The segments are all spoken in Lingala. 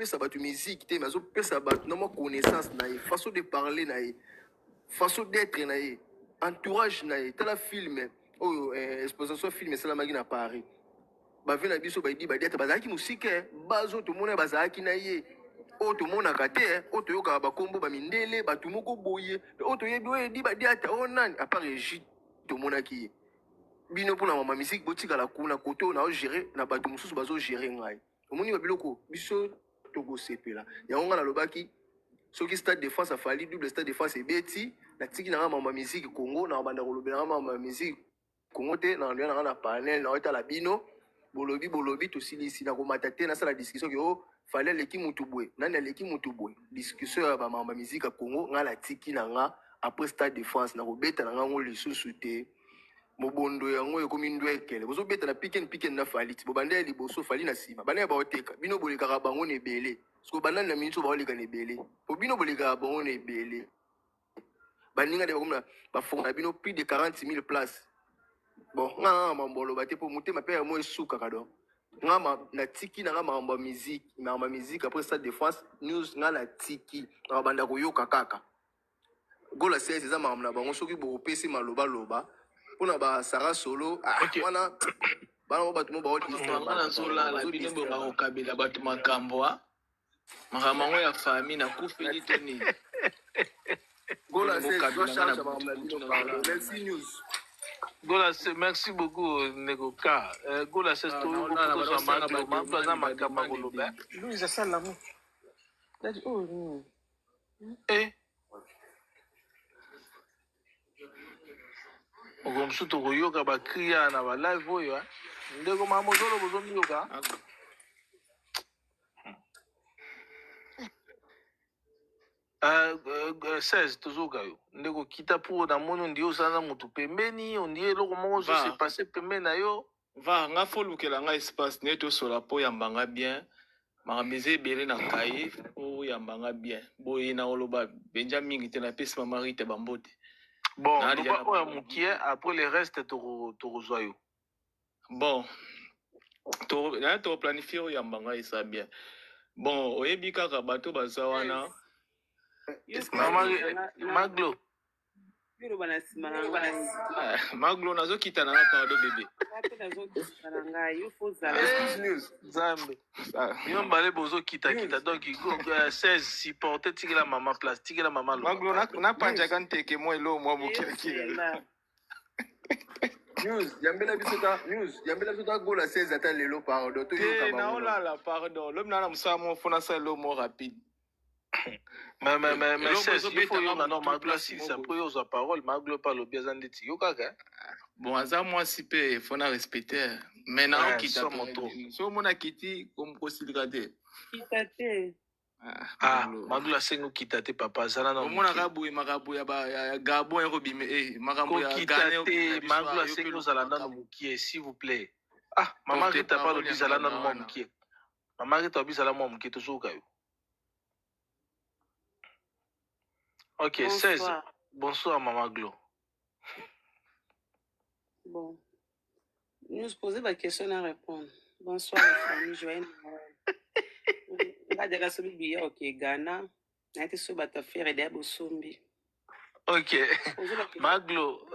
pesa bato musique te, mais azo pesa bato na connaissance na ye, façon de parler na ye, façon d'être na ye, entourage na ye. Tala film oyo exposition film esalamaki na Paris. Bave na biso baidi badiata bazalaki musike bazo tomona bazalaki na ye. Oyo tomonaka te, oyo toyokaka bakombo bamindele bato moko boye, oyo toyebi oyo edi badiata oyo nani apart Egi tomonaki ye. Bino mpona mama musique botikala kuna kote oyo naogere na bato mosusu bazogere ngai. Omoni babiloko biso tokosepela yango nga nalobaki soki stade de France afali double stade de France ebeti natiki nanga mama musique Congo na banda kolobela nga mama musique Congo te na ndoya nanga na panel na otala bino bolobi tosilisi na komata te nasala discussion ke fallait leki mutu boye nani aleki mutu boye discussion ya bamama musique ya Congo nga natiki nanga après stade de France na kobeta nanga ngo lisusu te mobondo yango ekomi ndwekele bozobeta na piken na faliti bobanda ya liboso fali na sima bana ya baoteka bino bolekaka bango na ebele siko bandani na minitso baoleka na ebele po bino bolekaka bango na ebele baninga de bakomna bafonga na bino plus de 40,000 places. Bon nga mambolo bate po mutema pe ya mo esukaka do nga na tiki na nga makambo ya musique après stade de France news nga na tiki na banda koyoka kaka gola 16 eza makambo na bango soki bopesi maloba loba pona ba Sarah Solo wana bana bato mo baoti wana zolala bino bonga kokabela bato makambo makambo ya famille na kufeli toni gola 16 merci news. Gola, merci beaucoup, Negoka. Gola, c'est tout. Vous tokoyoka bakria na balive oyo ndeko mamozolo bozomiyoka 16 tozoka yo ndeko kita po na moni ondi osala mutu pembeni ondi eloko moko zo se passer pembeni na yo va nga folukela nga espace ne tosola po yambanga bien makameze ebele na kaye po yambanga bien boye na oloba benja mingi te na pesi mamari te bambote. Bon, on va mukie après le reste tokozwa yo. Bon, to planifier o yambanga isa bien. Bon, oyebi kaka bato baza wana. Maglo. Maglo nazo kita na pardon bébé. Zambe. Yo mbale bozo kita donc 16 supporter tikela mama place tikela mama lo. Maglo na panja kan teke mo elo mo bukira. News, yambela bisota gola 16 ata lelo pardon to yoka ba. Na olala pardon, l'homme na musamo fona sa lo mo rapide. Mais 16 il faut yo na Maglo si ça peut yo sa parole Maglo parle bien zandeti yo kaka. Bon aza moi si pe fona respecter. Mais na okita so mona kiti comme kosilika Kitate. Maglo sengo kitate papa zala na mona makabu ya gabo ero bime makambo ya kitate Maglo sengo zala na mukie s'il vous plaît. Maman Rita parle de zala na mukie. Maman Rita bizala mo mukie tozoka yo. Ok, bonsoir. 16. Bonsoir, Maman Glo. Bon. Nous poser la question à répondre. Bonsoir, la famille. Joyeux Noël. On va dire à celui qui ok, Ghana. On a été sur Batafère et d'Abo Sombi. Ok. Maglo,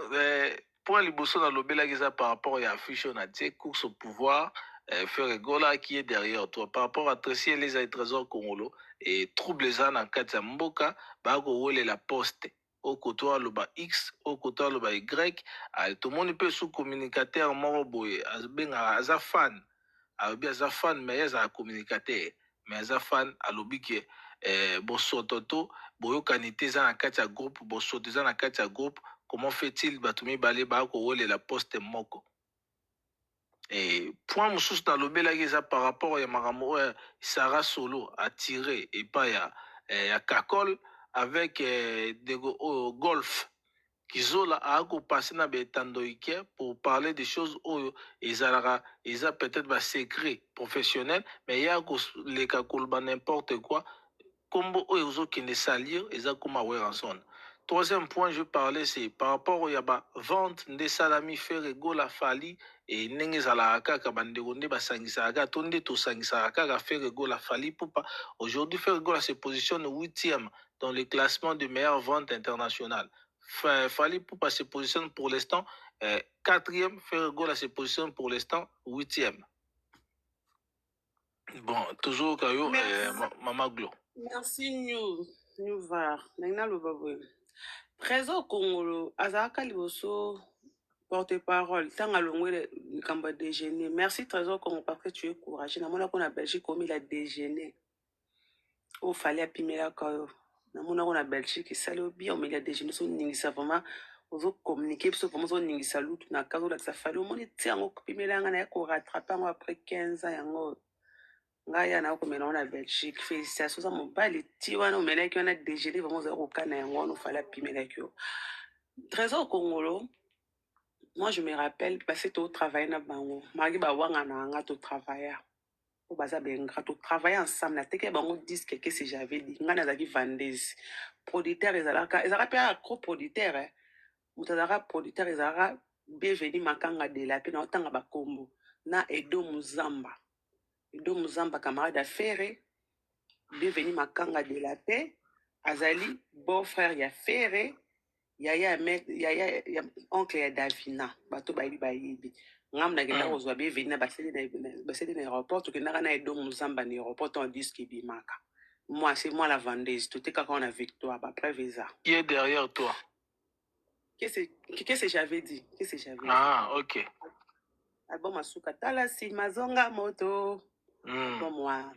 pour les bossons dans l'obéla par rapport à l'affiche, on a dit course au pouvoir, faire Gola qui est derrière toi. Par rapport à Tracy les trésors Congolo et trouble les ânes en Katzamboka, Bago Wole la poste. Au côté le bas X, au côté le bas Y, tout le monde peut sous communicateur moroboy, as fan, as fan, mais as communicateur, mais as fan, à l'obique, bosototo, boyo kanite za na katia groupe, bosoto za na katia groupe, comment fait-il batumi balé bako wole la poste moko? Et point moussous dans l'obéla par rapport à Maramo, Sarah Solo a tiré et pas ya Kakol avec des golf qui ont passé dans le pour parler des choses où ils ont peut-être des secrets professionnels, mais il y a les Kakol n'importe quoi. Comme ils ont qui ne salir, ils ont comme à en son. troisième point, je parlais, c'est par rapport au yaba vente de salami faire gola fali et nenge zala kaka banderonde basangisa aga tonde to sangisa kaka faire gola fali poupa. Aujourd'hui, faire gola se positionne 8e dans le classement de meilleures ventes internationales. Fali poupa se positionne pour l'instant 4e, faire gola se positionne pour l'instant 8e. Bon, toujours Kayo, Mama Glo. Merci New Var. Nagna Lobaboy. Trésor Congolo, Azaka Liboso, porte-parole, Tanga Longwe, Kamba déjeuner. Merci Trésor Congo parce que tu es courageux. Namona qu'on a Belgique comme il a déjeuné. Oh, fallait appuyer la Kayo. Namona qu'on a Belgique, ça le bien, mais il a déjeuné, son ningisa vraiment. Ozo communiquer, parce que vraiment, son ningisa lout, na kazo la fallait au moins, tiens, on pimé la ngana, ko rattraper après 15 ans, yango. Ngaya na ko mena na Belgique félicitations za mobali ti wana omena ki wana déjeuner vraiment za ko kana yango wana fala pimela ki yo Trésor Congolo. Moi je me rappelle parce que tu travailles na bango magi ba wanga na nga to travailler o baza benga to travailler ensemble na teke bango disque que si j'avais dit nga na zaki vendeuse producteur ezalaka pe coproducteur mutazaka producteur ezalaka bienvenu makanga de la pe na otanga ba kombo na Edo Muzamba. Edo Muzamba, camarade d'affaires, bienvenu Makanga de la paix, Azali, beau-frère ya Ferre, yaya oncle ya Davina, bato bayi bayibi. Ngam na genda ozwa bienvenu na baseli na aéroport, to kenda na Edo Muzamba na aéroport on dit qu'il bimaka. Moi c'est moi la vendeuse, tout est quand on a victoire, bah preuve ça. Qui est derrière toi? Qu'est-ce que j'avais dit? Qu'est-ce que j'avais dit? Ah, OK. Album Asuka Tala si mazonga moto. Bon moi.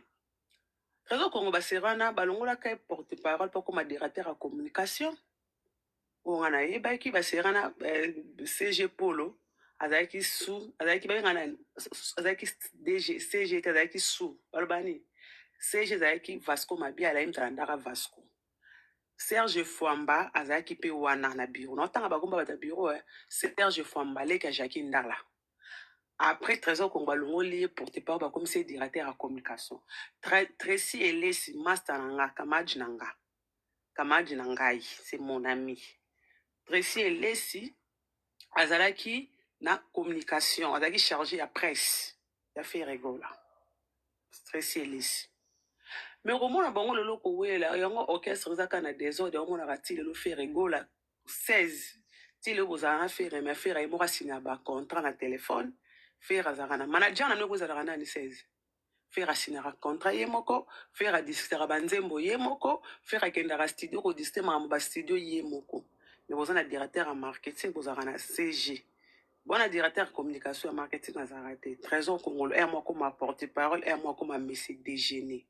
Trésor Congo Baserana, balongola kay porte-parole pour comme directeur à communication. On a yebaki Baserana CG Polo, azaki sous, azaki bangana, azaki DG CG azaki sous, balbani. CG azaki Vasco Mabia la imtrandara Vasco. Serge Fouamba azaki pe wana na bureau. Notanga bagomba bata bureau Serge Fouamba leka Jackie Ndala. Après, Trésor Congo lié porte-parole comme c'est directeur à communication. Tracy Elesi, master nanga, Kamadji nanga. Kamadji nangai, c'est mon ami. Tracy Elesi, azalaki na communication, azalaki chargé à presse. Il a fait rigola. Tracy Elesi. Mais au moins, bon, le loco, oui, là, il y a un orchestre, ça, quand a des ordres, on a tiré le fait rigola. 16. Si le vous a fait, mais faire, il m'a signé un contrat na téléphone. Faire azarana manager na noko azarana ni 16 faire asinara contrat yemoko faire a discuter banzembo yemoko faire akenda studio ko discuter ma studio yemoko mais vous na directeur en marketing vous azarana CG bon directeur communication et marketing azarate Trésor Congolo et moi comme porte-parole et moi comme monsieur déjeuner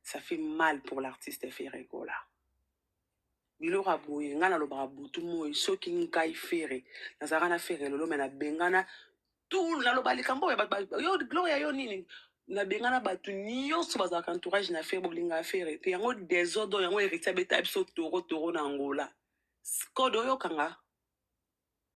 ça fait mal pour l'artiste faire rigola bilora boye ngana lo babutu moy soki ngai faire nazarana faire lolo mena bengana tout na loba likambo ya yo gloria yo nini na bengana batu nyonso bazalaka entourage na faire bolinga faire pe yango désordre yango héritier beta biso toro na Angola kodo yo kanga